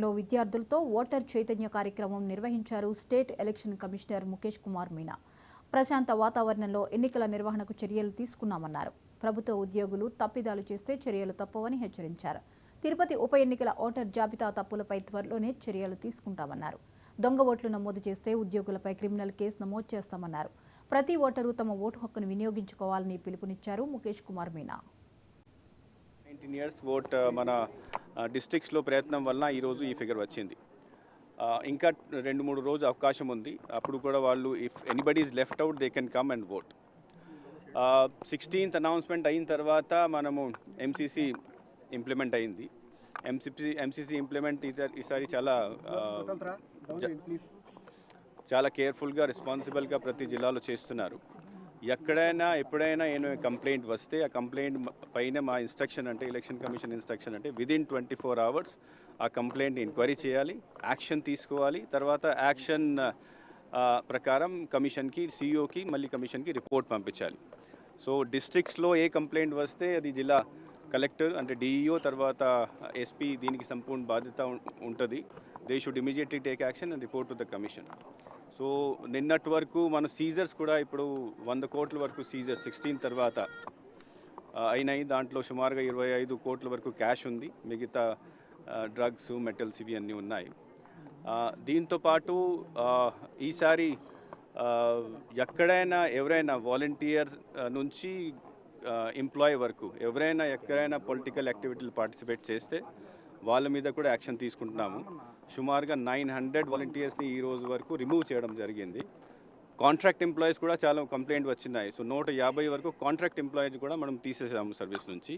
లో విద్యార్థులతో ఓటర్ చైతన్య కార్యక్రమం నిర్వహించారు state election commissioner Mukesh Kumar Meena. ప్రశాంత వాతావరణంలో ఎన్నికల నిర్వహణకు చర్యలు తీసుకున్నామన్నారు. ప్రభుత్వ ఉద్యోగులు తప్పిదాలు చేస్తే చర్యలు తప్పవని హెచ్చరించారు. తిరుపతి ఉప ఎన్నికల ఓటర్ జాబితా తప్పులపై త్వరలోనే చర్యలు తీసుకుంటామన్నారు. దొంగ ఓట్లు నమోదు చేస్తే ఉద్యోగులపై క్రిమినల్ కేసు నమోదు చేస్తామన్నారు. ప్రతి ఓటరు తమ ఓటు హక్కును వినియోగించుకోవాలని పిలుపునిచ్చారు ముఖేష్ కుమార్ మీనా. 19 years ఓట్ మన డిస్ట్రిక్ట్స్లో ప్రయత్నం వలన ఈరోజు ఈ ఫిగర్ వచ్చింది. ఇంకా 2-3 రోజు అవకాశం ఉంది. అప్పుడు కూడా వాళ్ళు if anybody is left out they can come and vote. 16th announcement అయిన తర్వాత మనము ఎంసీసీ ఇంప్లిమెంట్ అయింది. ఎంసీసీ ఇంప్లిమెంట్ ఈసారి చాలా కేర్ఫుల్గా రెస్పాన్సిబుల్గా ప్రతి జిల్లాలో చేస్తున్నారు. ఎక్కడైనా ఎప్పుడైనా కంప్లైంట్ వస్తే ఆ కంప్లైంట్ పైన మా ఇన్స్ట్రక్షన్ అంటే ఎలక్షన్ కమిషన్ ఇన్స్ట్రక్షన్ అంటే విదిన్ 24 hours ఆ కంప్లైంట్ ఎంక్వైరీ చేయాలి, యాక్షన్ తీసుకోవాలి. తర్వాత యాక్షన్ ప్రకారం కమిషన్కి, సిఇఓకి, మళ్ళీ కమిషన్కి రిపోర్ట్ పంపించాలి. సో డిస్ట్రిక్ట్స్లో ఏ కంప్లైంట్ వస్తే అది జిల్లా కలెక్టర్ అంటే డిఈఓ తర్వాత ఎస్పీ దీనికి సంపూర్ణ బాధ్యత ఉంటుంది. They should immediately take action and report to the commission. So నిన్నటి వరకు మన సీజర్స్ కూడా ఇప్పుడు 100 కోట్ల వరకు సీజర్ 16 తర్వాత అయినాయి. దాంట్లో సుమారుగా 25 కోట్ల వరకు క్యాష్ ఉంది. మిగతా డ్రగ్స్, మెటల్స్ ఇవి అన్నీ ఉన్నాయి. దీంతోపాటు ఈసారి ఎక్కడైనా ఎవరైనా వాలంటీర్స్ నుంచి ఎంప్లాయీ వరకు ఎవరైనా ఎక్కడైనా పొలిటికల్ యాక్టివిటీలు పార్టిసిపేట్ చేస్తే వాళ్ళ మీద కూడా యాక్షన్ తీసుకుంటున్నాము. సుమారుగా 900 వాలంటీర్స్ని ఈ రోజు వరకు రిమూవ్ చేయడం జరిగింది. కాంట్రాక్ట్ ఎంప్లాయీస్ కూడా చాలా కంప్లైంట్ వచ్చినాయి. సో 150 వరకు కాంట్రాక్ట్ ఎంప్లాయీస్ కూడా మనం తీసేసాము సర్వీస్ నుంచి.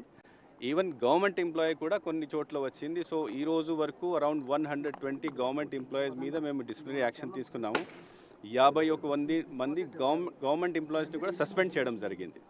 ఈవెన్ గవర్నమెంట్ ఎంప్లాయీ కూడా కొన్ని చోట్ల వచ్చింది. సో ఈ రోజు వరకు అరౌండ్ 120 గవర్నమెంట్ ఎంప్లాయీస్ మీద మేము డిసిప్లినరీ యాక్షన్ తీసుకున్నాము. 51 మంది గవర్నమెంట్ ఎంప్లాయీస్ని కూడా సస్పెండ్ చేయడం జరిగింది.